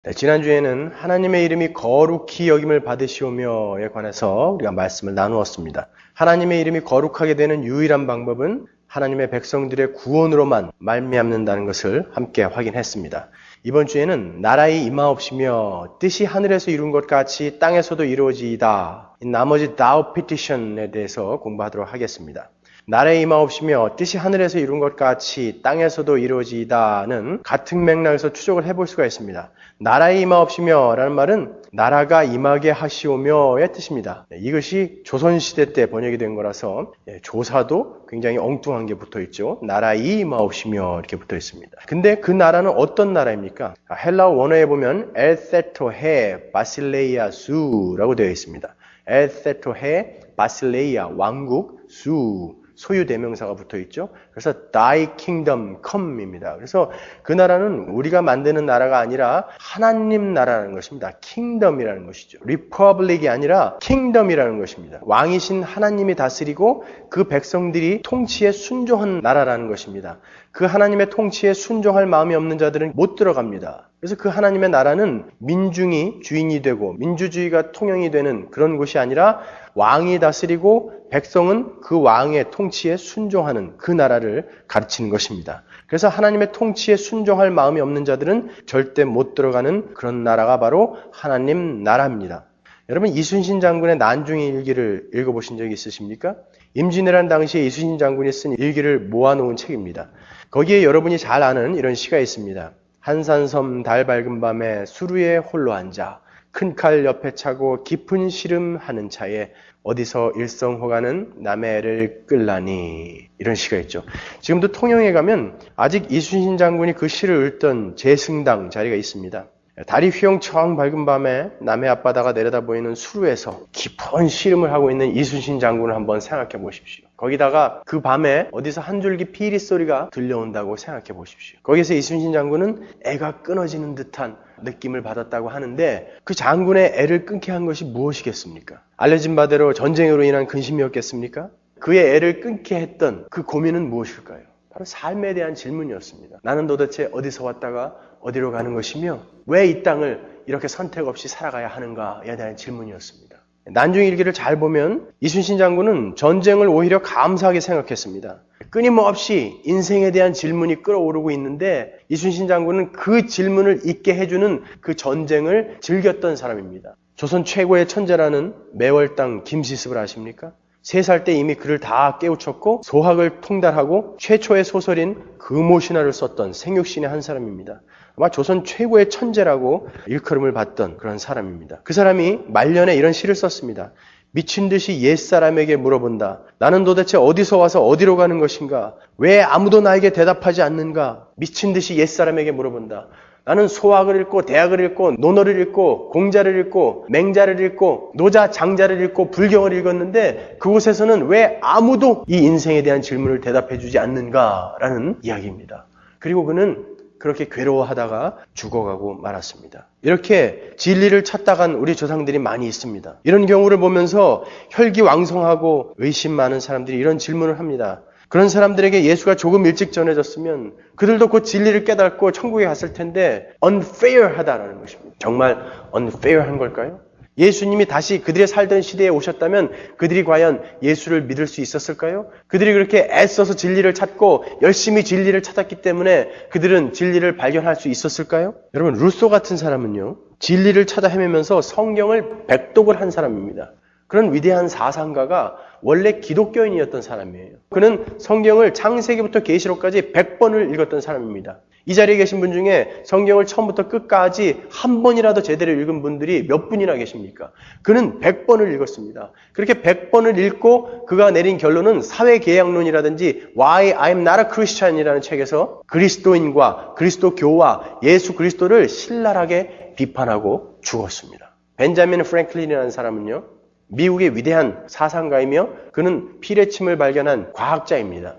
네, 지난주에는 하나님의 이름이 거룩히 여김을 받으시오며에 관해서 우리가 말씀을 나누었습니다. 하나님의 이름이 거룩하게 되는 유일한 방법은 하나님의 백성들의 구원으로만 말미암는다는 것을 함께 확인했습니다. 이번 주에는 나라의 임하옵시며 뜻이 하늘에서 이룬 것 같이 땅에서도 이루어지이다. 나머지 thou petition에 대해서 공부하도록 하겠습니다. 나라의 임하옵시며 뜻이 하늘에서 이룬 것 같이 땅에서도 이루어지이다는 같은 맥락에서 추적을 해볼 수가 있습니다. 나라의 임하옵시며 라는 말은 나라가 임하게 하시오며의 뜻입니다. 이것이 조선시대 때 번역이 된 거라서 조사도 굉장히 엉뚱한 게 붙어 있죠. 나라의 임하옵시며 이렇게 붙어 있습니다. 근데 그 나라는 어떤 나라입니까? 헬라어 원어에 보면 엘세토헤 바실레이아 수라고 되어 있습니다. 엘세토헤 바실레이아 왕국 수 소유 대명사가 붙어 있죠. 그래서 Thy Kingdom Come입니다. 그래서 그 나라는 우리가 만드는 나라가 아니라 하나님 나라라는 것입니다. Kingdom이라는 것이죠. Republic이 아니라 Kingdom이라는 것입니다. 왕이신 하나님이 다스리고 그 백성들이 통치에 순종한 나라라는 것입니다. 그 하나님의 통치에 순종할 마음이 없는 자들은 못 들어갑니다. 그래서 그 하나님의 나라는 민중이 주인이 되고 민주주의가 통용이 되는 그런 곳이 아니라 왕이 다스리고 백성은 그 왕의 통치에 순종하는 그 나라를 가르치는 것입니다. 그래서 하나님의 통치에 순종할 마음이 없는 자들은 절대 못 들어가는 그런 나라가 바로 하나님 나라입니다. 여러분 이순신 장군의 난중의 일기를 읽어보신 적이 있으십니까? 임진왜란 당시에 이순신 장군이 쓴 일기를 모아놓은 책입니다. 거기에 여러분이 잘 아는 이런 시가 있습니다. 한산섬 달 밝은 밤에 수루에 홀로 앉아 큰 칼 옆에 차고 깊은 시름하는 차에 어디서 일성호가는 남의 애를 끌라니 이런 시가 있죠. 지금도 통영에 가면 아직 이순신 장군이 그 시를 읽던 제승당 자리가 있습니다. 달이 휘영청 밝은 밤에 남해 앞바다가 내려다 보이는 수루에서 깊은 시름을 하고 있는 이순신 장군을 한번 생각해 보십시오. 거기다가 그 밤에 어디서 한 줄기 피리 소리가 들려온다고 생각해 보십시오. 거기서 이순신 장군은 애가 끊어지는 듯한 느낌을 받았다고 하는데 그 장군의 애를 끊게 한 것이 무엇이겠습니까? 알려진 바대로 전쟁으로 인한 근심이었겠습니까? 그의 애를 끊게 했던 그 고민은 무엇일까요? 바로 삶에 대한 질문이었습니다. 나는 도대체 어디서 왔다가 어디로 가는 것이며 왜 이 땅을 이렇게 선택 없이 살아가야 하는가에 대한 질문이었습니다. 난중일기를 잘 보면 이순신 장군은 전쟁을 오히려 감사하게 생각했습니다. 끊임없이 인생에 대한 질문이 끌어오르고 있는데 이순신 장군은 그 질문을 잊게 해주는 그 전쟁을 즐겼던 사람입니다. 조선 최고의 천재라는 매월당 김시습을 아십니까? 3살 때 이미 글을 다 깨우쳤고 소학을 통달하고 최초의 소설인 금오신화를 썼던 생육신의 한 사람입니다. 아마 조선 최고의 천재라고 일컬음을 받던 그런 사람입니다. 그 사람이 말년에 이런 시를 썼습니다. 미친 듯이 옛사람에게 물어본다. 나는 도대체 어디서 와서 어디로 가는 것인가? 왜 아무도 나에게 대답하지 않는가? 미친 듯이 옛사람에게 물어본다. 나는 소학을 읽고 대학을 읽고 논어를 읽고 공자를 읽고 맹자를 읽고 노자 장자를 읽고 불경을 읽었는데 그곳에서는 왜 아무도 이 인생에 대한 질문을 대답해 주지 않는가라는 이야기입니다. 그리고 그는 그렇게 괴로워하다가 죽어가고 말았습니다. 이렇게 진리를 찾다간 우리 조상들이 많이 있습니다. 이런 경우를 보면서 혈기왕성하고 의심 많은 사람들이 이런 질문을 합니다. 그런 사람들에게 예수가 조금 일찍 전해졌으면 그들도 곧 진리를 깨닫고 천국에 갔을 텐데 unfair하다라는 것입니다. 정말 unfair한 걸까요? 예수님이 다시 그들의 살던 시대에 오셨다면 그들이 과연 예수를 믿을 수 있었을까요? 그들이 그렇게 애써서 진리를 찾고 열심히 진리를 찾았기 때문에 그들은 진리를 발견할 수 있었을까요? 여러분 루소 같은 사람은요. 진리를 찾아 헤매면서 성경을 백독을 한 사람입니다. 그런 위대한 사상가가 원래 기독교인이었던 사람이에요. 그는 성경을 창세기부터 계시록까지 100번을 읽었던 사람입니다. 이 자리에 계신 분 중에 성경을 처음부터 끝까지 한 번이라도 제대로 읽은 분들이 몇 분이나 계십니까? 그는 100번을 읽었습니다. 그렇게 100번을 읽고 그가 내린 결론은 사회계약론이라든지 Why I'm Not a Christian이라는 책에서 그리스도인과 그리스도교와 예수 그리스도를 신랄하게 비판하고 죽었습니다. 벤자민 프랭클린이라는 사람은요. 미국의 위대한 사상가이며 그는 피레침을 발견한 과학자입니다.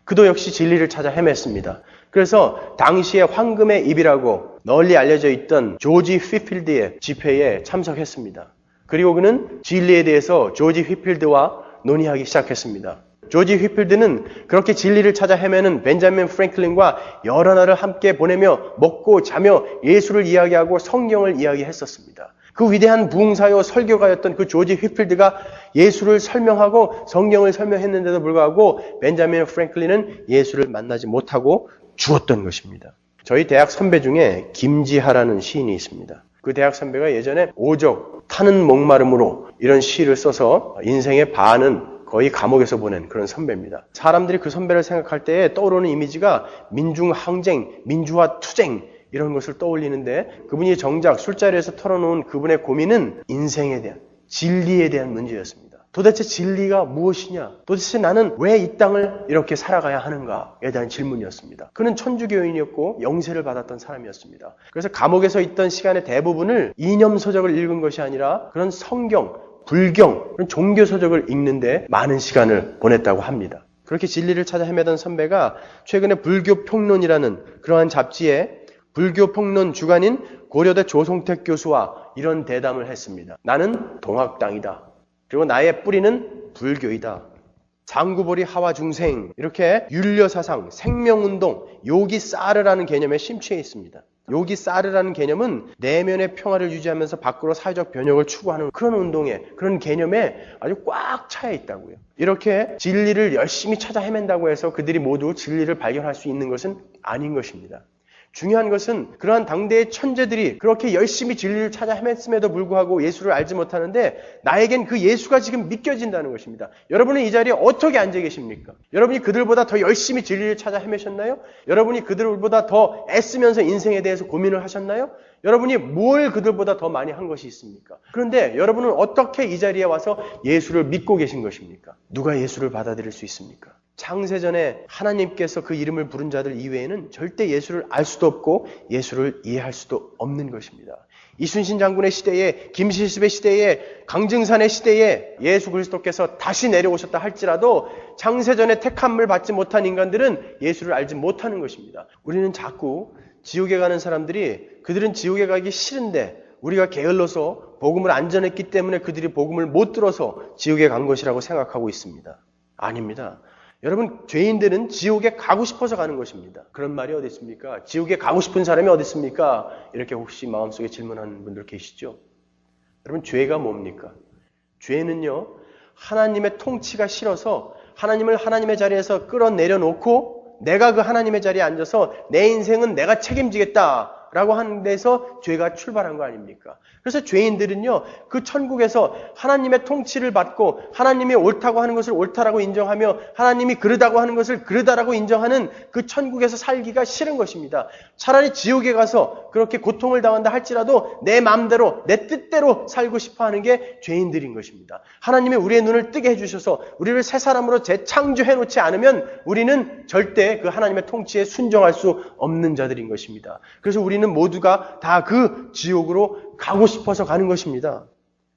그도 역시 진리를 찾아 헤맸습니다. 그래서 당시에 황금의 입이라고 널리 알려져 있던 조지 휘필드의 집회에 참석했습니다. 그리고 그는 진리에 대해서 조지 휘필드와 논의하기 시작했습니다. 조지 휘필드는 그렇게 진리를 찾아 헤매는 벤자민 프랭클린과 여러 날을 함께 보내며 먹고 자며 예수를 이야기하고 성경을 이야기했었습니다. 그 위대한 부흥사요 설교가였던 그 조지 휘필드가 예수를 설명하고 성경을 설명했는데도 불구하고 벤자민 프랭클린은 예수를 만나지 못하고 죽었던 것입니다. 저희 대학 선배 중에 김지하라는 시인이 있습니다. 그 대학 선배가 예전에 오적, 타는 목마름으로 이런 시를 써서 인생의 반은 거의 감옥에서 보낸 그런 선배입니다. 사람들이 그 선배를 생각할 때 떠오르는 이미지가 민중항쟁, 민주화 투쟁 이런 것을 떠올리는데 그분이 정작 술자리에서 털어놓은 그분의 고민은 인생에 대한, 진리에 대한 문제였습니다. 도대체 진리가 무엇이냐? 도대체 나는 왜 이 땅을 이렇게 살아가야 하는가에 대한 질문이었습니다. 그는 천주교인이었고 영세를 받았던 사람이었습니다. 그래서 감옥에서 있던 시간의 대부분을 이념서적을 읽은 것이 아니라 그런 성경, 불경, 그런 종교서적을 읽는데 많은 시간을 보냈다고 합니다. 그렇게 진리를 찾아 헤매던 선배가 최근에 불교평론이라는 그러한 잡지에 불교평론 주간인 고려대 조성택 교수와 이런 대담을 했습니다. 나는 동학당이다. 그리고 나의 뿌리는 불교이다. 장구보리 하와중생 이렇게 율려사상, 생명운동, 요기사르라는 개념에 심취해 있습니다. 요기사르라는 개념은 내면의 평화를 유지하면서 밖으로 사회적 변혁을 추구하는 그런 운동에 그런 개념에 아주 꽉 차여 있다고요. 이렇게 진리를 열심히 찾아 헤맨다고 해서 그들이 모두 진리를 발견할 수 있는 것은 아닌 것입니다. 중요한 것은 그러한 당대의 천재들이 그렇게 열심히 진리를 찾아 헤맸음에도 불구하고 예수를 알지 못하는데 나에겐 그 예수가 지금 믿겨진다는 것입니다. 여러분은 이 자리에 어떻게 앉아 계십니까? 여러분이 그들보다 더 열심히 진리를 찾아 헤매셨나요? 여러분이 그들보다 더 애쓰면서 인생에 대해서 고민을 하셨나요? 여러분이 뭘 그들보다 더 많이 한 것이 있습니까? 그런데 여러분은 어떻게 이 자리에 와서 예수를 믿고 계신 것입니까? 누가 예수를 받아들일 수 있습니까? 창세전에 하나님께서 그 이름을 부른 자들 이외에는 절대 예수를 알 수도 없고 예수를 이해할 수도 없는 것입니다. 이순신 장군의 시대에, 김실습의 시대에, 강증산의 시대에 예수 그리스도께서 다시 내려오셨다 할지라도 창세전에 택함을 받지 못한 인간들은 예수를 알지 못하는 것입니다. 우리는 자꾸 지옥에 가는 사람들이 그들은 지옥에 가기 싫은데 우리가 게을러서 복음을 안 전했기 때문에 그들이 복음을 못 들어서 지옥에 간 것이라고 생각하고 있습니다. 아닙니다. 여러분, 죄인들은 지옥에 가고 싶어서 가는 것입니다. 그런 말이 어디 있습니까? 지옥에 가고 싶은 사람이 어디 있습니까? 이렇게 혹시 마음속에 질문하는 분들 계시죠? 여러분, 죄가 뭡니까? 죄는요, 하나님의 통치가 싫어서 하나님을 하나님의 자리에서 끌어내려놓고 내가 그 하나님의 자리에 앉아서 내 인생은 내가 책임지겠다 라고 하는 데서 죄가 출발한 거 아닙니까? 그래서 죄인들은요, 그 천국에서 하나님의 통치를 받고 하나님이 옳다고 하는 것을 옳다라고 인정하며 하나님이 그르다고 하는 것을 그르다라고 인정하는 그 천국에서 살기가 싫은 것입니다. 차라리 지옥에 가서 그렇게 고통을 당한다 할지라도 내 마음대로, 내 뜻대로 살고 싶어 하는 게 죄인들인 것입니다. 하나님이 우리의 눈을 뜨게 해주셔서 우리를 새 사람으로 재창조해 놓지 않으면 우리는 절대 그 하나님의 통치에 순종할 수 없는 자들인 것입니다. 그래서 우리는 모두가 다 그 지옥으로 가고 싶어서 가는 것입니다.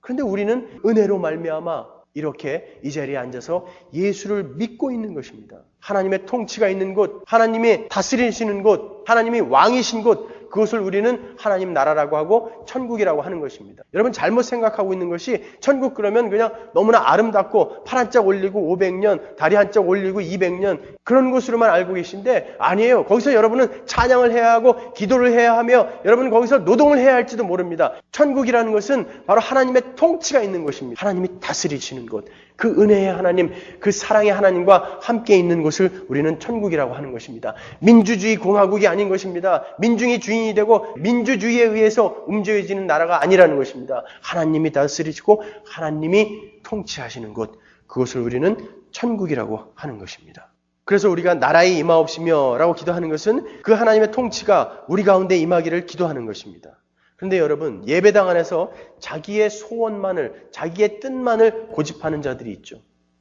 그런데 우리는 은혜로 말미암아 이렇게 이 자리에 앉아서 예수를 믿고 있는 것입니다. 하나님의 통치가 있는 곳, 하나님이 다스리시는 곳, 하나님이 왕이신 곳, 그것을 우리는 하나님 나라라고 하고 천국이라고 하는 것입니다. 여러분 잘못 생각하고 있는 것이 천국 그러면 그냥 너무나 아름답고 팔 한 짝 올리고 500년, 다리 한 짝 올리고 200년 그런 것으로만 알고 계신데 아니에요. 거기서 여러분은 찬양을 해야 하고 기도를 해야 하며 여러분은 거기서 노동을 해야 할지도 모릅니다. 천국이라는 것은 바로 하나님의 통치가 있는 것입니다. 하나님이 다스리시는 곳, 그 은혜의 하나님, 그 사랑의 하나님과 함께 있는 곳을 우리는 천국이라고 하는 것입니다. 민주주의 공화국이 아닌 것입니다. 민중이 주인이 되고 민주주의에 의해서 움직여지는 나라가 아니라는 것입니다. 하나님이 다스리시고 하나님이 통치하시는 곳, 그것을 우리는 천국이라고 하는 것입니다. 그래서 우리가 나라의 임하옵시며 라고 기도하는 것은 그 하나님의 통치가 우리 가운데 임하기를 기도하는 것입니다. 그런데 여러분, 예배당 안에서 자기의 소원만을, 자기의 뜻만을 고집하는 자들이 있죠.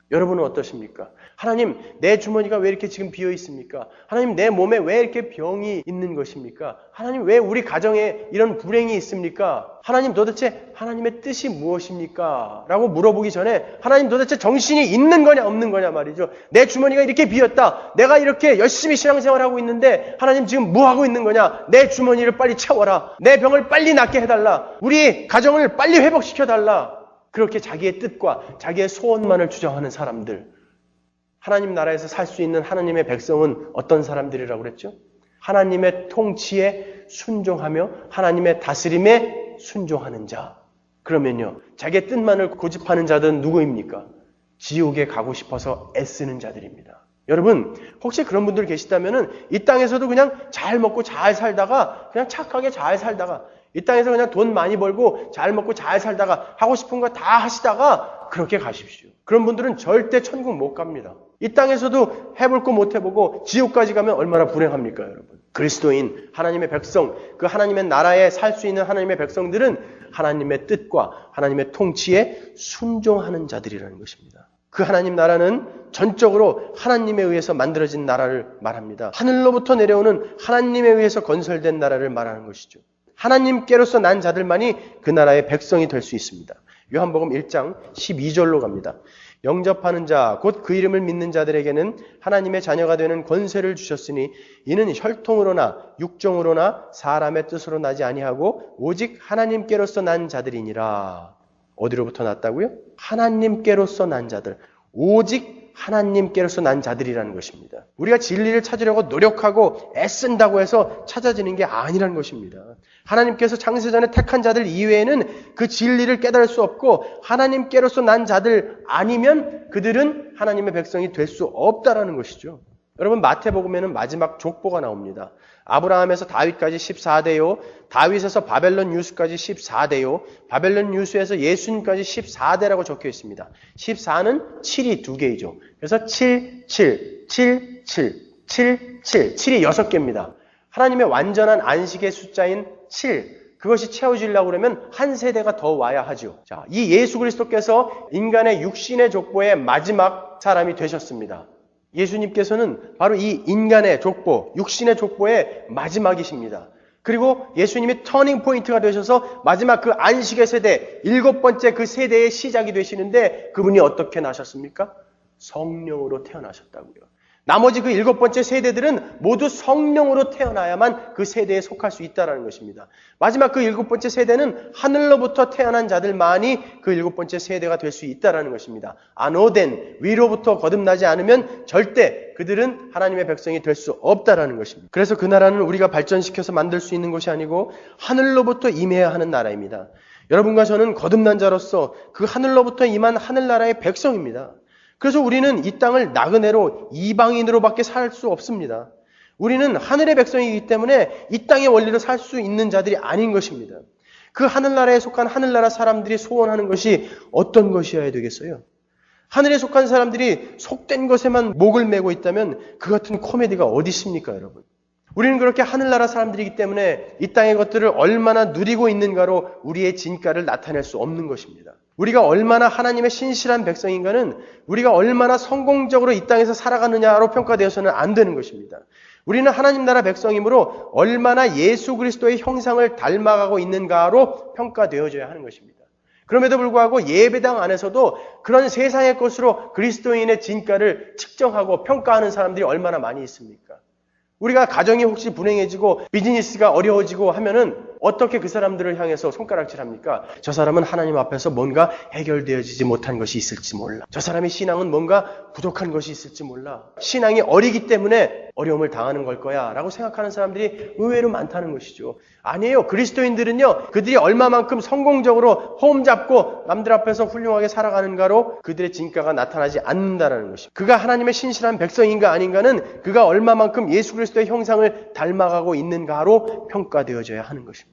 여러분은 어떠십니까? 하나님, 내 주머니가 왜 이렇게 지금 비어 있습니까? 하나님, 내 몸에 왜 이렇게 병이 있는 것입니까? 하나님, 왜 우리 가정에 이런 불행이 있습니까? 하나님, 도대체 하나님의 뜻이 무엇입니까? 라고 물어보기 전에 하나님, 도대체 정신이 있는 거냐 없는 거냐 말이죠. 내 주머니가 이렇게 비었다. 내가 이렇게 열심히 신앙생활하고 있는데 하나님 지금 뭐 하고 있는 거냐? 내 주머니를 빨리 채워라. 내 병을 빨리 낫게 해달라. 우리 가정을 빨리 회복시켜달라. 그렇게 자기의 뜻과 자기의 소원만을 주장하는 사람들, 하나님 나라에서 살 수 있는 하나님의 백성은 어떤 사람들이라고 그랬죠? 하나님의 통치에 순종하며 하나님의 다스림에 순종하는 자. 그러면요, 자기의 뜻만을 고집하는 자들은 누구입니까? 지옥에 가고 싶어서 애쓰는 자들입니다. 여러분, 혹시 그런 분들 계시다면은 이 땅에서도 그냥 잘 먹고 잘 살다가, 그냥 착하게 잘 살다가, 이 땅에서 그냥 돈 많이 벌고 잘 먹고 잘 살다가 하고 싶은 거 다 하시다가 그렇게 가십시오. 그런 분들은 절대 천국 못 갑니다. 이 땅에서도 해볼 거 못 해보고 지옥까지 가면 얼마나 불행합니까, 여러분? 그리스도인, 하나님의 백성, 그 하나님의 나라에 살 수 있는 하나님의 백성들은 하나님의 뜻과 하나님의 통치에 순종하는 자들이라는 것입니다. 그 하나님 나라는 전적으로 하나님에 의해서 만들어진 나라를 말합니다. 하늘로부터 내려오는 하나님에 의해서 건설된 나라를 말하는 것이죠. 하나님께로서 난 자들만이 그 나라의 백성이 될 수 있습니다. 요한복음 1장 12절로 갑니다. 영접하는 자, 곧 그 이름을 믿는 자들에게는 하나님의 자녀가 되는 권세를 주셨으니 이는 혈통으로나 육정으로나 사람의 뜻으로 나지 아니하고 오직 하나님께로서 난 자들이니라. 어디로부터 났다고요? 하나님께로서 난 자들. 오직 하나님께로서 난 자들이라는 것입니다. 우리가 진리를 찾으려고 노력하고 애쓴다고 해서 찾아지는 게 아니라는 것입니다. 하나님께서 창세전에 택한 자들 이외에는 그 진리를 깨달을 수 없고 하나님께로서 난 자들 아니면 그들은 하나님의 백성이 될 수 없다라는 것이죠. 여러분, 마태복음에는 마지막 족보가 나옵니다. 아브라함에서 다윗까지 14대요, 다윗에서 바벨론 유수까지 14대요, 바벨론 유수에서 예수님까지 14대라고 적혀 있습니다. 14는 7이 2개이죠. 그래서 7, 7, 7, 7, 7, 7, 7이 6개입니다. 하나님의 완전한 안식의 숫자인 7, 그것이 채워지려고 그러면 한 세대가 더 와야 하죠. 자, 이 예수 그리스도께서 인간의 육신의 족보의 마지막 사람이 되셨습니다. 예수님께서는 바로 이 인간의 족보, 육신의 족보의 마지막이십니다. 그리고 예수님이 터닝 포인트가 되셔서 마지막 그 안식의 세대, 7번째 그 세대의 시작이 되시는데 그분이 어떻게 나셨습니까? 성령으로 태어나셨다고요. 나머지 그 7번째 세대들은 모두 성령으로 태어나야만 그 세대에 속할 수 있다는 것입니다. 마지막 그 7번째 세대는 하늘로부터 태어난 자들만이 그 7번째 세대가 될 수 있다는 것입니다. 안오된, 위로부터 거듭나지 않으면 절대 그들은 하나님의 백성이 될 수 없다는 것입니다. 그래서 그 나라는 우리가 발전시켜서 만들 수 있는 것이 아니고 하늘로부터 임해야 하는 나라입니다. 여러분과 저는 거듭난 자로서 그 하늘로부터 임한 하늘나라의 백성입니다. 그래서 우리는 이 땅을 나그네로 이방인으로밖에 살 수 없습니다. 우리는 하늘의 백성이기 때문에 이 땅의 원리로 살 수 있는 자들이 아닌 것입니다. 그 하늘나라에 속한 하늘나라 사람들이 소원하는 것이 어떤 것이어야 되겠어요? 하늘에 속한 사람들이 속된 것에만 목을 메고 있다면 그 같은 코미디가 어디 있습니까, 여러분? 우리는 그렇게 하늘나라 사람들이기 때문에 이 땅의 것들을 얼마나 누리고 있는가로 우리의 진가를 나타낼 수 없는 것입니다. 우리가 얼마나 하나님의 신실한 백성인가는 우리가 얼마나 성공적으로 이 땅에서 살아가느냐로 평가되어서는 안 되는 것입니다. 우리는 하나님 나라 백성이므로 얼마나 예수 그리스도의 형상을 닮아가고 있는가로 평가되어져야 하는 것입니다. 그럼에도 불구하고 예배당 안에서도 그런 세상의 것으로 그리스도인의 진가를 측정하고 평가하는 사람들이 얼마나 많이 있습니까? 우리가 가정이 혹시 불행해지고 비즈니스가 어려워지고 하면은 어떻게 그 사람들을 향해서 손가락질합니까? 저 사람은 하나님 앞에서 뭔가 해결되어지지 못한 것이 있을지 몰라. 저 사람의 신앙은 뭔가 부족한 것이 있을지 몰라. 신앙이 어리기 때문에 어려움을 당하는 걸 거야 라고 생각하는 사람들이 의외로 많다는 것이죠. 아니에요. 그리스도인들은요, 그들이 얼마만큼 성공적으로 홈 잡고 남들 앞에서 훌륭하게 살아가는가로 그들의 진가가 나타나지 않는다는 것입니다. 그가 하나님의 신실한 백성인가 아닌가는 그가 얼마만큼 예수 그리스도의 형상을 닮아가고 있는가로 평가되어져야 하는 것입니다.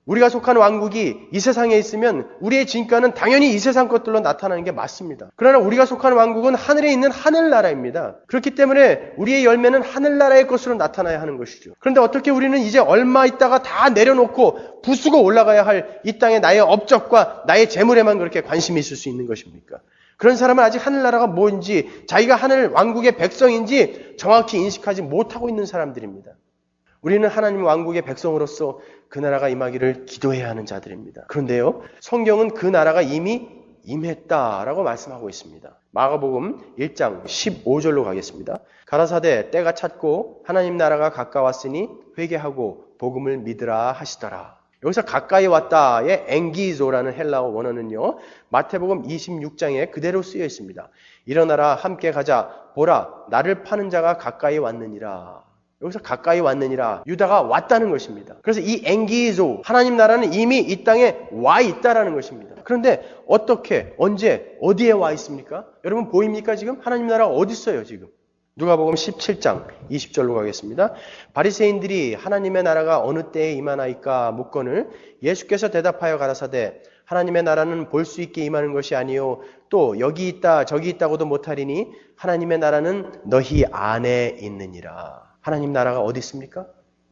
우리가 속한 왕국이 이 세상에 있으면 우리의 진가는 당연히 이 세상 것들로 나타나는 게 맞습니다. 그러나 우리가 속한 왕국은 하늘에 있는 하늘나라입니다. 그렇기 때문에 우리의 열매는 하늘나라의 것으로 나타나야 하는 것이죠. 그런데 어떻게 우리는 이제 얼마 있다가 다 내려놓고 부수고 올라가야 할 이 땅의 나의 업적과 나의 재물에만 그렇게 관심이 있을 수 있는 것입니까? 그런 사람은 아직 하늘나라가 뭔지, 자기가 하늘 왕국의 백성인지 정확히 인식하지 못하고 있는 사람들입니다. 우리는 하나님 왕국의 백성으로서 그 나라가 임하기를 기도해야 하는 자들입니다. 그런데요, 성경은 그 나라가 이미 임했다라고 말씀하고 있습니다. 마가복음 1장 15절로 가겠습니다. 가라사대 때가 찼고 하나님 나라가 가까웠으니 회개하고 복음을 믿으라 하시더라. 여기서 가까이 왔다의 엥기조라는 헬라어 원어는요, 마태복음 26장에 그대로 쓰여 있습니다. 일어나라, 함께 가자. 보라, 나를 파는 자가 가까이 왔느니라. 여기서 가까이 왔느니라. 유다가 왔다는 것입니다. 그래서 이 엥기조, 하나님 나라는 이미 이 땅에 와 있다라는 것입니다. 그런데 어떻게, 언제, 어디에 와 있습니까? 여러분 보입니까 지금? 하나님 나라가 어디 있어요 지금? 누가복음 17장 20절로 가겠습니다. 바리새인들이 하나님의 나라가 어느 때에 임하나이까 묻거늘 예수께서 대답하여 가라사대 하나님의 나라는 볼 수 있게 임하는 것이 아니요 또 여기 있다 저기 있다고도 못하리니 하나님의 나라는 너희 안에 있느니라. 하나님 나라가 어디 있습니까?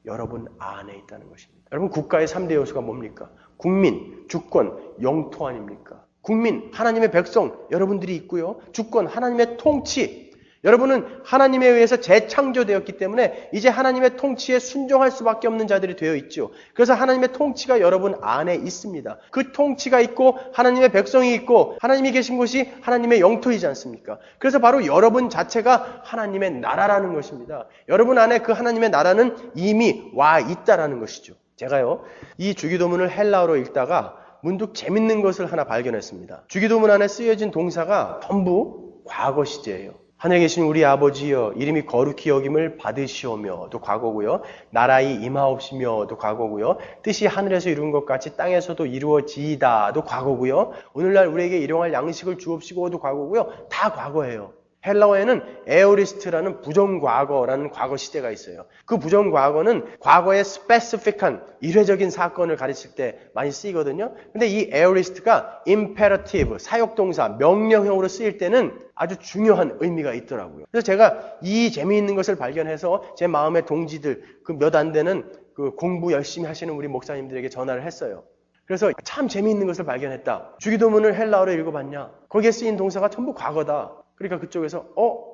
여러분 안에 있다는 것입니다. 여러분 국가의 3대 요소가 뭡니까? 국민, 주권, 영토 아닙니까? 국민, 하나님의 백성 여러분들이 있고요. 주권, 하나님의 통치. 여러분은 하나님에 의해서 재창조되었기 때문에 이제 하나님의 통치에 순종할 수밖에 없는 자들이 되어 있죠. 그래서 하나님의 통치가 여러분 안에 있습니다. 그 통치가 있고 하나님의 백성이 있고 하나님이 계신 곳이 하나님의 영토이지 않습니까? 그래서 바로 여러분 자체가 하나님의 나라라는 것입니다. 여러분 안에 그 하나님의 나라는 이미 와 있다라는 것이죠. 제가요, 이 주기도문을 헬라어로 읽다가 문득 재밌는 것을 하나 발견했습니다. 주기도문 안에 쓰여진 동사가 전부 과거 시제예요. 하늘에 계신 우리 아버지여 이름이 거룩히 여김을 받으시오며도 과거고요. 나라의 임하옵시며도 과거고요. 뜻이 하늘에서 이룬 것 같이 땅에서도 이루어지이다도 과거고요. 오늘날 우리에게 일용할 양식을 주옵시고도 과거고요. 다 과거예요. 헬라어에는 에오리스트라는 부정과거라는 과거 시대가 있어요. 그 부정과거는 과거의 스페시픽한 일회적인 사건을 가르칠 때 많이 쓰이거든요. 근데 이 에오리스트가 임페러티브, 사역동사, 명령형으로 쓰일 때는 아주 중요한 의미가 있더라고요. 그래서 제가 이 재미있는 것을 발견해서 제 마음의 동지들, 그 몇 안 되는 그 공부 열심히 하시는 우리 목사님들에게 전화를 했어요. 그래서 참 재미있는 것을 발견했다. 주기도문을 헬라어로 읽어봤냐? 거기에 쓰인 동사가 전부 과거다. 그러니까 그쪽에서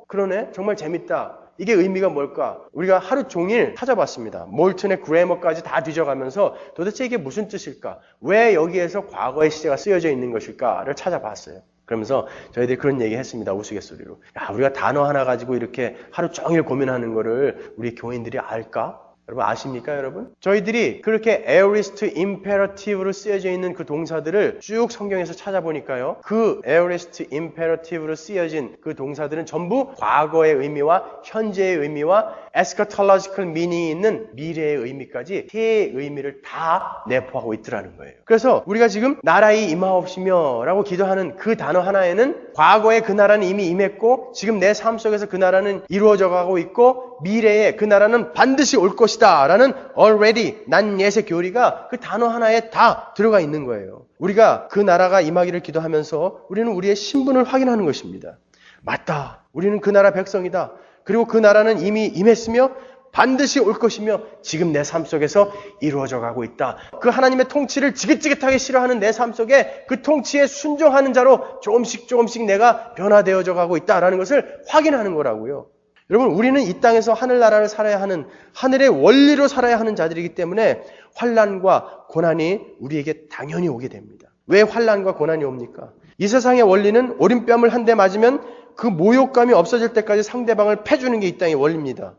그러네? 정말 재밌다. 이게 의미가 뭘까? 우리가 하루 종일 찾아봤습니다. 몰튼의 그래머까지 다 뒤져가면서 도대체 이게 무슨 뜻일까? 왜 여기에서 과거의 시제가 쓰여져 있는 것일까를 찾아봤어요. 그러면서 저희들이 그런 얘기 했습니다. 우스갯소리로. 야, 우리가 단어 하나 가지고 이렇게 하루 종일 고민하는 거를 우리 교인들이 알까? 여러분 아십니까 여러분? 저희들이 그렇게 aorist imperative로 쓰여져 있는 그 동사들을 쭉 성경에서 찾아보니까요. 그 aorist imperative로 쓰여진 그 동사들은 전부 과거의 의미와 현재의 의미와 eschatological meaning이 있는 미래의 의미까지 세 의미를 다 내포하고 있더라는 거예요. 그래서 우리가 지금 나라의 임하옵시며 라고 기도하는 그 단어 하나에는 과거에 그 나라는 이미 임했고 지금 내 삶 속에서 그 나라는 이루어져 가고 있고 미래에 그 나라는 반드시 올 것이다 라는 already 난 예세 교리가 그 단어 하나에 다 들어가 있는 거예요. 우리가 그 나라가 임하기를 기도하면서 우리는 우리의 신분을 확인하는 것입니다. 맞다. 우리는 그 나라 백성이다. 그리고 그 나라는 이미 임했으며 반드시 올 것이며 지금 내 삶 속에서 이루어져 가고 있다. 그 하나님의 통치를 지긋지긋하게 싫어하는 내 삶 속에 그 통치에 순종하는 자로 조금씩 내가 변화되어져 가고 있다라는 것을 확인하는 거라고요. 여러분 우리는 이 땅에서 하늘나라를 살아야 하는 하늘의 원리로 살아야 하는 자들이기 때문에 환난과 고난이 우리에게 당연히 오게 됩니다. 왜 환난과 고난이 옵니까? 이 세상의 원리는 오른뺨을 한 대 맞으면 그 모욕감이 없어질 때까지 상대방을 패주는 게 이 땅의 원리입니다.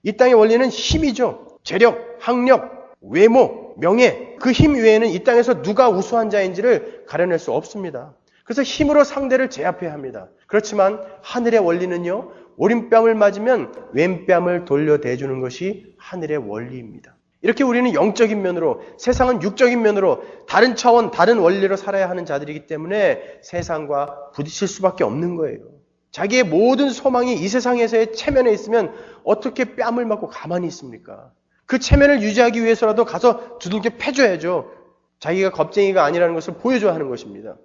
이 땅의 원리는 힘이죠. 재력, 학력, 외모, 명예. 그 힘 외에는 이 땅에서 누가 우수한 자인지를 가려낼 수 없습니다. 그래서 힘으로 상대를 제압해야 합니다. 그렇지만 하늘의 원리는요. 오른뺨을 맞으면 왼뺨을 돌려대주는 것이 하늘의 원리입니다. 이렇게 우리는 영적인 면으로, 세상은 육적인 면으로 다른 차원, 다른 원리로 살아야 하는 자들이기 때문에 세상과 부딪힐 수밖에 없는 거예요. 자기의 모든 소망이 이 세상에서의 체면에 있으면 어떻게 뺨을 맞고 가만히 있습니까? 그 체면을 유지하기 위해서라도 가서 두들겨 패줘야죠. 자기가 겁쟁이가 아니라는 것을 보여줘야 하는 것입니다.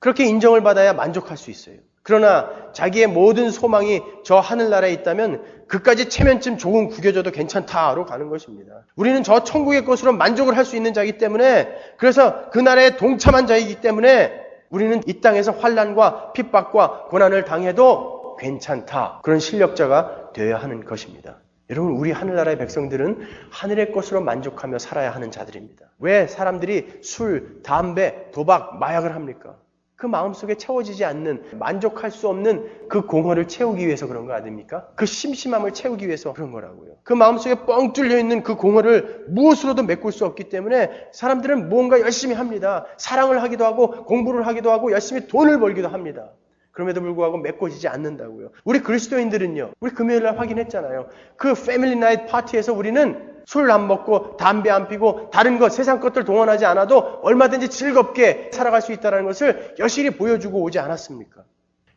그렇게 인정을 받아야 만족할 수 있어요. 그러나 자기의 모든 소망이 저 하늘나라에 있다면 그까지 체면쯤 조금 구겨져도 괜찮다로 가는 것입니다. 우리는 저 천국의 것으로 만족을 할 수 있는 자이기 때문에 그래서 그 나라에 동참한 자이기 때문에 우리는 이 땅에서 환난과 핍박과 고난을 당해도 괜찮다. 그런 실력자가 되어야 하는 것입니다. 여러분 우리 하늘나라의 백성들은 하늘의 것으로 만족하며 살아야 하는 자들입니다. 왜 사람들이 술, 담배, 도박, 마약을 합니까? 그 마음속에 채워지지 않는, 만족할 수 없는 그 공허를 채우기 위해서 그런 거 아닙니까? 그 심심함을 채우기 위해서 그런 거라고요. 그 마음속에 뻥 뚫려 있는 그 공허를 무엇으로도 메꿀 수 없기 때문에 사람들은 뭔가 열심히 합니다. 사랑을 하기도 하고 공부를 하기도 하고 열심히 돈을 벌기도 합니다. 그럼에도 불구하고 메꿔지지 않는다고요. 우리 그리스도인들은요, 우리 금요일날 확인했잖아요. 그 패밀리 나잇 파티에서 우리는 술 안 먹고 담배 안 피고 다른 것, 세상 것들 동원하지 않아도 얼마든지 즐겁게 살아갈 수 있다는 것을 여실히 보여주고 오지 않았습니까?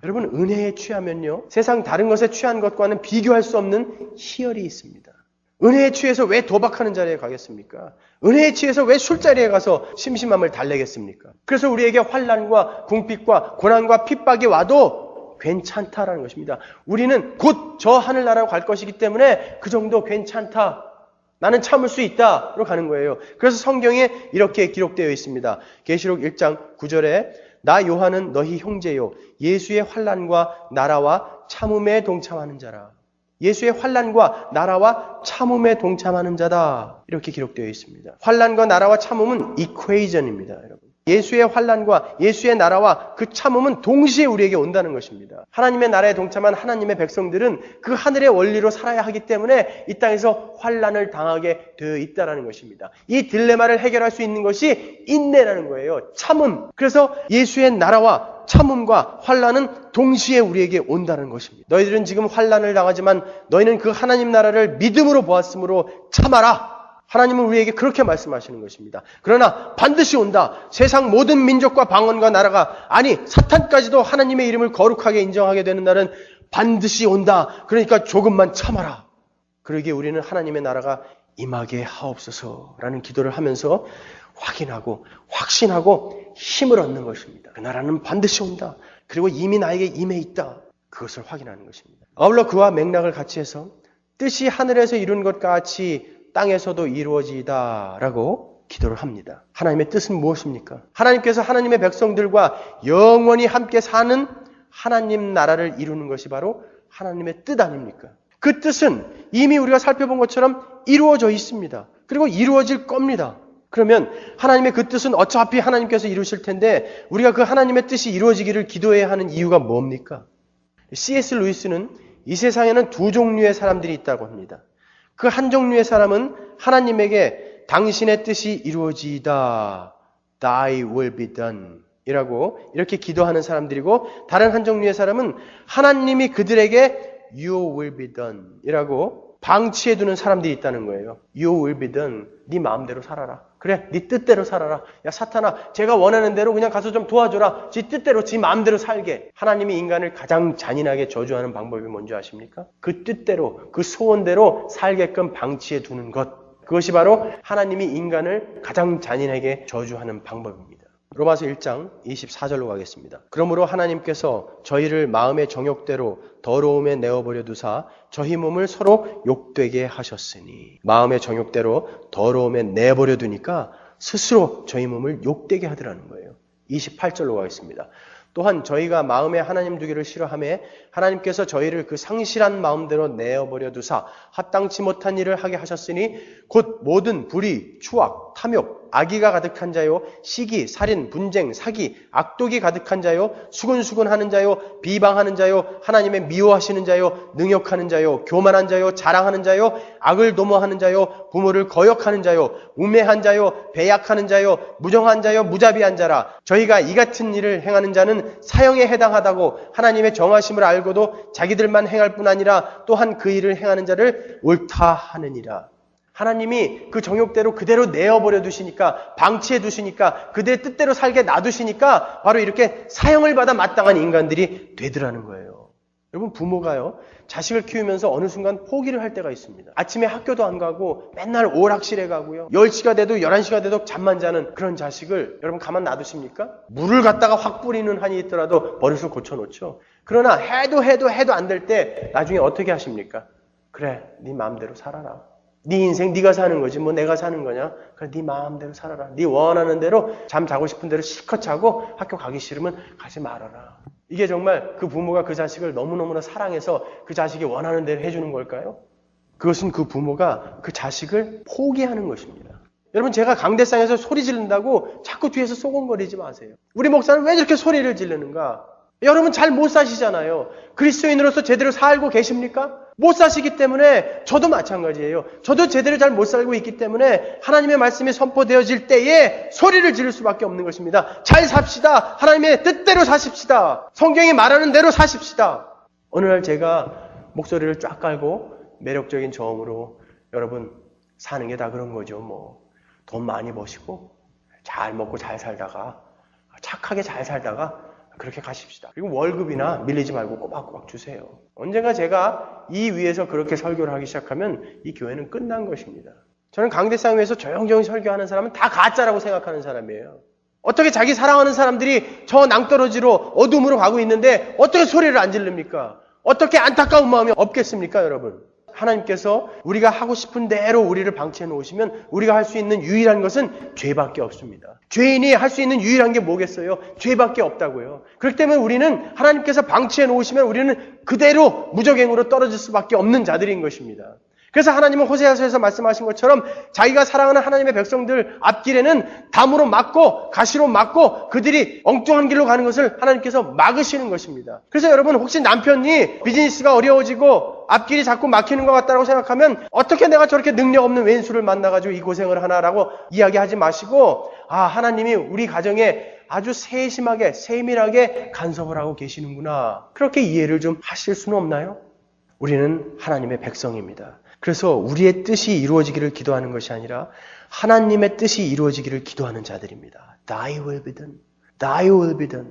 여러분, 은혜에 취하면요, 세상 다른 것에 취한 것과는 비교할 수 없는 희열이 있습니다. 은혜에 취해서 왜 도박하는 자리에 가겠습니까? 은혜에 취해서 왜 술자리에 가서 심심함을 달래겠습니까? 그래서 우리에게 환난과 궁핍과 고난과 핍박이 와도 괜찮다라는 것입니다. 우리는 곧 저 하늘나라로 갈 것이기 때문에 그 정도 괜찮다. 나는 참을 수 있다로 가는 거예요. 그래서 성경에 이렇게 기록되어 있습니다. 계시록 1장 9절에 나 요한은 너희 형제요 예수의 환난과 나라와 참음에 동참하는 자라. 예수의 환난과 나라와 참음에 동참하는 자다. 이렇게 기록되어 있습니다. 환난과 나라와 참음은 이퀘이전입니다, 여러분. 예수의 환난과 예수의 나라와 그 참음은 동시에 우리에게 온다는 것입니다. 하나님의 나라에 동참한 하나님의 백성들은 그 하늘의 원리로 살아야 하기 때문에 이 땅에서 환난을 당하게 되어 있다는 것입니다. 이 딜레마를 해결할 수 있는 것이 인내라는 거예요. 참음. 그래서 예수의 나라와 참음과 환난은 동시에 우리에게 온다는 것입니다. 너희들은 지금 환난을 당하지만 너희는 그 하나님 나라를 믿음으로 보았으므로 참아라. 하나님은 우리에게 그렇게 말씀하시는 것입니다. 그러나 반드시 온다. 세상 모든 민족과 방언과 나라가, 아니 사탄까지도 하나님의 이름을 거룩하게 인정하게 되는 날은 반드시 온다. 그러니까 조금만 참아라. 그러기에 우리는 하나님의 나라가 임하게 하옵소서라는 기도를 하면서 확인하고 확신하고 힘을 얻는 것입니다. 그 나라는 반드시 온다. 그리고 이미 나에게 임해 있다. 그것을 확인하는 것입니다. 아울러 그와 맥락을 같이 해서 뜻이 하늘에서 이룬 것 같이 땅에서도 이루어지다라고 기도를 합니다. 하나님의 뜻은 무엇입니까? 하나님께서 하나님의 백성들과 영원히 함께 사는 하나님 나라를 이루는 것이 바로 하나님의 뜻 아닙니까? 그 뜻은 이미 우리가 살펴본 것처럼 이루어져 있습니다. 그리고 이루어질 겁니다. 그러면 하나님의 그 뜻은 어차피 하나님께서 이루실 텐데 우리가 그 하나님의 뜻이 이루어지기를 기도해야 하는 이유가 뭡니까? C.S. 루이스는 이 세상에는 두 종류의 사람들이 있다고 합니다. 그 한 종류의 사람은 하나님에게 당신의 뜻이 이루어지이다. Thy will be done. 이라고 이렇게 기도하는 사람들이고, 다른 한 종류의 사람은 하나님이 그들에게 Your will be done. 이라고 방치해두는 사람들이 있다는 거예요. Your will be done. 네 마음대로 살아라. 그래, 네 뜻대로 살아라. 야 사탄아, 제가 원하는 대로 그냥 가서 좀 도와줘라. 지 뜻대로, 지 마음대로 살게. 하나님이 인간을 가장 잔인하게 저주하는 방법이 뭔지 아십니까? 그 뜻대로, 그 소원대로 살게끔 방치해 두는 것. 그것이 바로 하나님이 인간을 가장 잔인하게 저주하는 방법입니다. 로마서 1장 24절로 가겠습니다. 그러므로 하나님께서 저희를 마음의 정욕대로 더러움에 내어버려 두사 저희 몸을 서로 욕되게 하셨으니, 마음의 정욕대로 더러움에 내버려 두니까 스스로 저희 몸을 욕되게 하더라는 거예요. 28절로 가겠습니다. 또한 저희가 마음에 하나님 두기를 싫어하며 하나님께서 저희를 그 상실한 마음대로 내어버려 두사 합당치 못한 일을 하게 하셨으니 곧 모든 불의, 추악, 탐욕, 악의가 가득한 자요, 시기, 살인, 분쟁, 사기, 악독이 가득한 자요, 수근수근하는 자요, 비방하는 자요, 하나님의 미워하시는 자요, 능욕하는 자요, 교만한 자요, 자랑하는 자요, 악을 도모하는 자요, 부모를 거역하는 자요, 우매한 자요, 배약하는 자요, 무정한 자요, 무자비한 자라. 저희가 이 같은 일을 행하는 자는 사형에 해당하다고 하나님의 정하심을 알고도 자기들만 행할 뿐 아니라 또한 그 일을 행하는 자를 옳다 하느니라. 하나님이 그 정욕대로 그대로 내어버려 두시니까, 방치해 두시니까, 그들의 뜻대로 살게 놔두시니까 바로 이렇게 사형을 받아 마땅한 인간들이 되더라는 거예요. 여러분, 부모가요, 자식을 키우면서 어느 순간 포기를 할 때가 있습니다. 아침에 학교도 안 가고 맨날 오락실에 가고요, 10시가 돼도 11시가 돼도 잠만 자는 그런 자식을 여러분 가만 놔두십니까? 물을 갖다가 확 뿌리는 한이 있더라도 버릇을 고쳐놓죠. 그러나 해도 안 될 때 나중에 어떻게 하십니까? 그래, 네 마음대로 살아라. 네 인생 네가 사는 거지 뭐 내가 사는 거냐? 그래, 네 마음대로 살아라. 네 원하는 대로 잠 자고 싶은 대로 실컷 자고 학교 가기 싫으면 가지 말아라. 이게 정말 그 부모가 그 자식을 너무너무나 사랑해서 그 자식이 원하는 대로 해주는 걸까요? 그것은 그 부모가 그 자식을 포기하는 것입니다. 여러분, 제가 강대상에서 소리 지른다고 자꾸 뒤에서 소곤거리지 마세요. 우리 목사는 왜 저렇게 소리를 지르는가? 여러분 잘 못 사시잖아요. 그리스도인으로서 제대로 살고 계십니까? 못 사시기 때문에 저도 마찬가지예요. 저도 제대로 잘 못 살고 있기 때문에 하나님의 말씀이 선포되어질 때에 소리를 지를 수밖에 없는 것입니다. 잘 삽시다. 하나님의 뜻대로 사십시다. 성경이 말하는 대로 사십시다. 어느 날 제가 목소리를 쫙 깔고 매력적인 저음으로 여러분 사는 게 다 그런 거죠. 뭐 돈 많이 버시고 잘 먹고 잘 살다가 착하게 잘 살다가 그렇게 가십시다. 그리고 월급이나 밀리지 말고 꼬박꼬박 주세요. 언젠가 제가 이 위에서 그렇게 설교를 하기 시작하면 이 교회는 끝난 것입니다. 저는 강대상 위에서 조용조용 설교하는 사람은 다 가짜라고 생각하는 사람이에요. 어떻게 자기 사랑하는 사람들이 저 낭떠러지로 어둠으로 가고 있는데 어떻게 소리를 안 지릅니까? 어떻게 안타까운 마음이 없겠습니까, 여러분? 하나님께서 우리가 하고 싶은 대로 우리를 방치해 놓으시면 우리가 할 수 있는 유일한 것은 죄밖에 없습니다. 죄인이 할 수 있는 유일한 게 뭐겠어요? 죄밖에 없다고요. 그렇기 때문에 우리는 하나님께서 방치해 놓으시면 우리는 그대로 무적행으로 떨어질 수밖에 없는 자들인 것입니다. 그래서 하나님은 호세아서에서 말씀하신 것처럼 자기가 사랑하는 하나님의 백성들 앞길에는 담으로 막고 가시로 막고 그들이 엉뚱한 길로 가는 것을 하나님께서 막으시는 것입니다. 그래서 여러분, 혹시 남편이 비즈니스가 어려워지고 앞길이 자꾸 막히는 것 같다고 생각하면 어떻게 내가 저렇게 능력 없는 왼수를 만나가지고 이 고생을 하나라고 이야기하지 마시고, 하나님이 우리 가정에 아주 세심하게 세밀하게 간섭을 하고 계시는구나, 그렇게 이해를 좀 하실 수는 없나요? 우리는 하나님의 백성입니다. 그래서 우리의 뜻이 이루어지기를 기도하는 것이 아니라 하나님의 뜻이 이루어지기를 기도하는 자들입니다. Thy will be done. Thy will be done.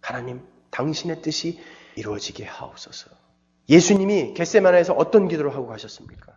하나님, 당신의 뜻이 이루어지게 하옵소서. 예수님이 겟세마네에서 어떤 기도를 하고 가셨습니까?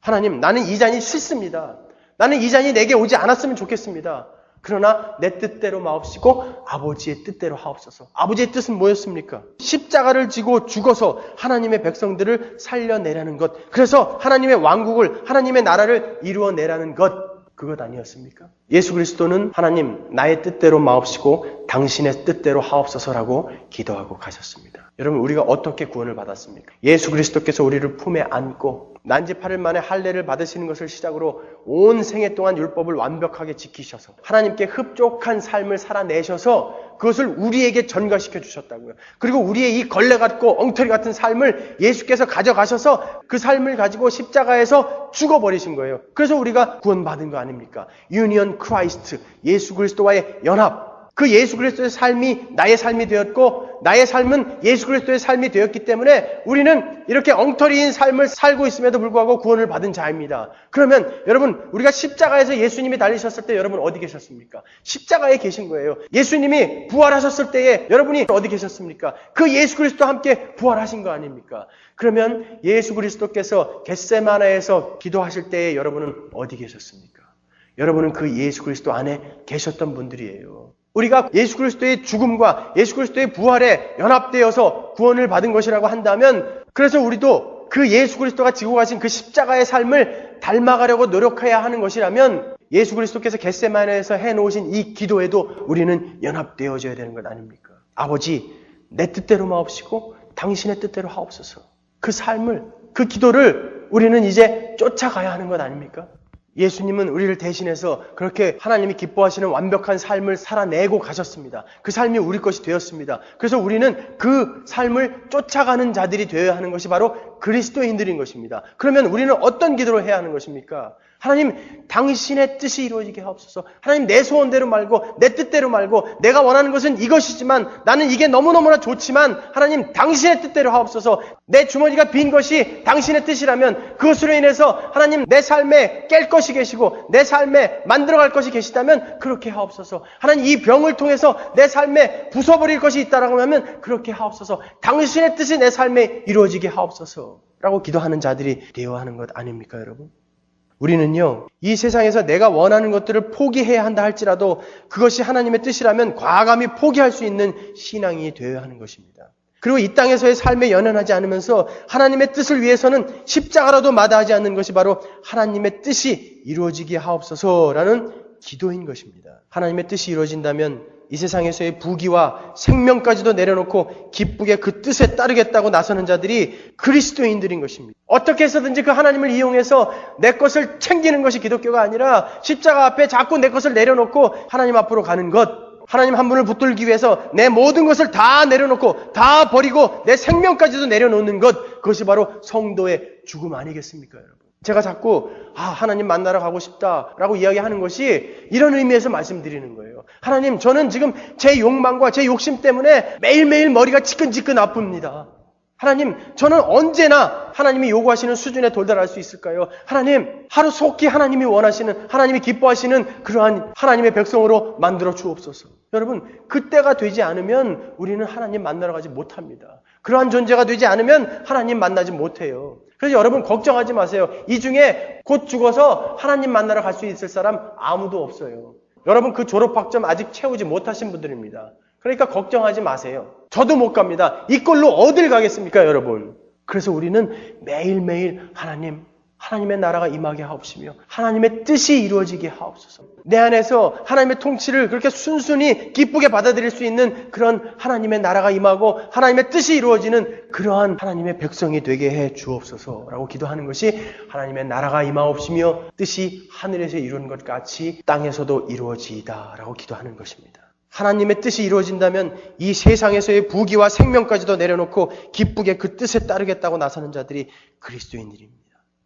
하나님, 나는 이 잔이 싫습니다. 나는 이 잔이 내게 오지 않았으면 좋겠습니다. 그러나 내 뜻대로 마옵시고 아버지의 뜻대로 하옵소서. 아버지의 뜻은 뭐였습니까? 십자가를 지고 죽어서 하나님의 백성들을 살려내라는 것. 그래서 하나님의 왕국을, 하나님의 나라를 이루어내라는 것. 그것 아니었습니까? 예수 그리스도는 하나님, 나의 뜻대로 마옵시고 당신의 뜻대로 하옵소서라고 기도하고 가셨습니다. 여러분, 우리가 어떻게 구원을 받았습니까? 예수 그리스도께서 우리를 품에 안고 난지 8일 만에 할례를 받으시는 것을 시작으로 온 생애 동안 율법을 완벽하게 지키셔서 하나님께 흡족한 삶을 살아내셔서 그것을 우리에게 전가시켜 주셨다고요. 그리고 우리의 이 걸레 같고 엉터리 같은 삶을 예수께서 가져가셔서 그 삶을 가지고 십자가에서 죽어버리신 거예요. 그래서 우리가 구원받은 거 아닙니까? 유니언 크라이스트, 예수 그리스도와의 연합. 그 예수 그리스도의 삶이 나의 삶이 되었고 나의 삶은 예수 그리스도의 삶이 되었기 때문에 우리는 이렇게 엉터리인 삶을 살고 있음에도 불구하고 구원을 받은 자입니다. 그러면 여러분, 우리가 십자가에서 예수님이 달리셨을 때 여러분 어디 계셨습니까? 십자가에 계신 거예요. 예수님이 부활하셨을 때에 여러분이 어디 계셨습니까? 그 예수 그리스도와 함께 부활하신 거 아닙니까? 그러면 예수 그리스도께서 겟세마네에서 기도하실 때에 여러분은 어디 계셨습니까? 여러분은 그 예수 그리스도 안에 계셨던 분들이에요. 우리가 예수 그리스도의 죽음과 예수 그리스도의 부활에 연합되어서 구원을 받은 것이라고 한다면, 그래서 우리도 그 예수 그리스도가 지고 가신 그 십자가의 삶을 닮아가려고 노력해야 하는 것이라면 예수 그리스도께서 겟세마네에서 해놓으신 이 기도에도 우리는 연합되어져야 되는 것 아닙니까? 아버지, 내 뜻대로 마옵시고 당신의 뜻대로 하옵소서. 그 삶을, 그 기도를 우리는 이제 쫓아가야 하는 것 아닙니까? 예수님은 우리를 대신해서 그렇게 하나님이 기뻐하시는 완벽한 삶을 살아내고 가셨습니다. 그 삶이 우리 것이 되었습니다. 그래서 우리는 그 삶을 쫓아가는 자들이 되어야 하는 것이 바로 그리스도인들인 것입니다. 그러면 우리는 어떤 기도를 해야 하는 것입니까? 하나님, 당신의 뜻이 이루어지게 하옵소서. 하나님, 내 소원대로 말고 내 뜻대로 말고 내가 원하는 것은 이것이지만 나는 이게 너무너무나 좋지만 하나님, 당신의 뜻대로 하옵소서. 내 주머니가 빈 것이 당신의 뜻이라면 그것으로 인해서 하나님, 내 삶에 깰 것이 계시고 내 삶에 만들어갈 것이 계시다면 그렇게 하옵소서. 하나님, 이 병을 통해서 내 삶에 부숴버릴 것이 있다라고 하면 그렇게 하옵소서. 당신의 뜻이 내 삶에 이루어지게 하옵소서 라고 기도하는 자들이 되어야 하는 것 아닙니까, 여러분? 우리는요, 이 세상에서 내가 원하는 것들을 포기해야 한다 할지라도 그것이 하나님의 뜻이라면 과감히 포기할 수 있는 신앙이 되어야 하는 것입니다. 그리고 이 땅에서의 삶에 연연하지 않으면서 하나님의 뜻을 위해서는 십자가라도 마다하지 않는 것이 바로 하나님의 뜻이 이루어지게 하옵소서라는 기도인 것입니다. 하나님의 뜻이 이루어진다면 이 세상에서의 부귀와 생명까지도 내려놓고 기쁘게 그 뜻에 따르겠다고 나서는 자들이 그리스도인들인 것입니다. 어떻게 해서든지 그 하나님을 이용해서 내 것을 챙기는 것이 기독교가 아니라 십자가 앞에 자꾸 내 것을 내려놓고 하나님 앞으로 가는 것, 하나님 한 분을 붙들기 위해서 내 모든 것을 다 내려놓고 다 버리고 내 생명까지도 내려놓는 것, 그것이 바로 성도의 죽음 아니겠습니까, 여러분? 제가 자꾸 하나님 만나러 가고 싶다라고 이야기하는 것이 이런 의미에서 말씀드리는 거예요. 하나님, 저는 지금 제 욕망과 제 욕심 때문에 매일매일 머리가 지끈지끈 아픕니다. 하나님, 저는 언제나 하나님이 요구하시는 수준에 도달할 수 있을까요? 하나님, 하루속히 하나님이 원하시는, 하나님이 기뻐하시는 그러한 하나님의 백성으로 만들어 주옵소서. 여러분, 그때가 되지 않으면 우리는 하나님 만나러 가지 못합니다. 그러한 존재가 되지 않으면 하나님 만나지 못해요. 그래서 여러분 걱정하지 마세요. 이 중에 곧 죽어서 하나님 만나러 갈 수 있을 사람 아무도 없어요. 여러분 그 졸업학점 아직 채우지 못하신 분들입니다. 그러니까 걱정하지 마세요. 저도 못 갑니다. 이 꼴로 어딜 가겠습니까, 여러분? 그래서 우리는 매일매일 하나님의 나라가 임하게 하옵시며 하나님의 뜻이 이루어지게 하옵소서. 내 안에서 하나님의 통치를 그렇게 순순히 기쁘게 받아들일 수 있는 그런 하나님의 나라가 임하고 하나님의 뜻이 이루어지는 그러한 하나님의 백성이 되게 해 주옵소서라고 기도하는 것이 하나님의 나라가 임하옵시며 뜻이 하늘에서 이루는 것 같이 땅에서도 이루어지이다라고 기도하는 것입니다. 하나님의 뜻이 이루어진다면 이 세상에서의 부귀와 생명까지도 내려놓고 기쁘게 그 뜻에 따르겠다고 나서는 자들이 그리스도인들입니다.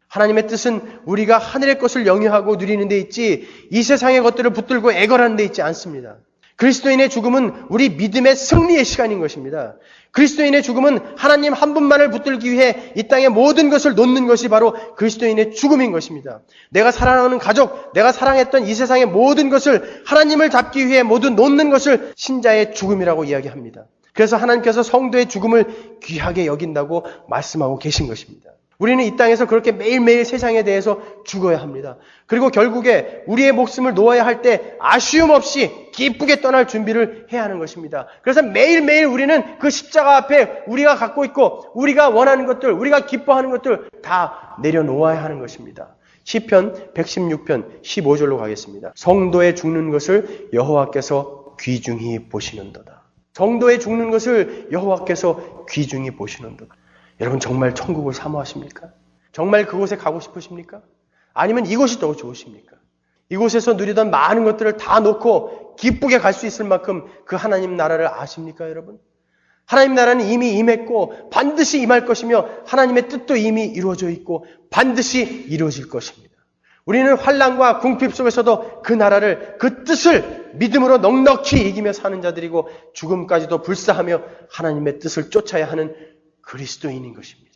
하나님의 뜻은 우리가 하늘의 것을 영위하고 누리는 데 있지 이 세상의 것들을 붙들고 애걸하는 데 있지 않습니다. 그리스도인의 죽음은 우리 믿음의 승리의 시간인 것입니다. 그리스도인의 죽음은 하나님 한 분만을 붙들기 위해 이 땅의 모든 것을 놓는 것이 바로 그리스도인의 죽음인 것입니다. 내가 사랑하는 가족, 내가 사랑했던 이 세상의 모든 것을 하나님을 잡기 위해 모두 놓는 것을 신자의 죽음이라고 이야기합니다. 그래서 하나님께서 성도의 죽음을 귀하게 여긴다고 말씀하고 계신 것입니다. 우리는 이 땅에서 그렇게 매일매일 세상에 대해서 죽어야 합니다. 그리고 결국에 우리의 목숨을 놓아야 할 때 아쉬움 없이 기쁘게 떠날 준비를 해야 하는 것입니다. 그래서 매일매일 우리는 그 십자가 앞에 우리가 갖고 있고 우리가 원하는 것들, 우리가 기뻐하는 것들 다 내려놓아야 하는 것입니다. 시편 116편 15절로 가겠습니다. 성도의 죽는 것을 여호와께서 귀중히 보시는도다. 성도의 죽는 것을 여호와께서 귀중히 보시는도다. 여러분 정말 천국을 사모하십니까? 정말 그곳에 가고 싶으십니까? 아니면 이곳이 더 좋으십니까? 이곳에서 누리던 많은 것들을 다 놓고 기쁘게 갈 수 있을 만큼 그 하나님 나라를 아십니까, 여러분? 하나님 나라는 이미 임했고 반드시 임할 것이며 하나님의 뜻도 이미 이루어져 있고 반드시 이루어질 것입니다. 우리는 환난과 궁핍 속에서도 그 나라를, 그 뜻을 믿음으로 넉넉히 이기며 사는 자들이고 죽음까지도 불사하며 하나님의 뜻을 쫓아야 하는 그리스도인인 것입니다.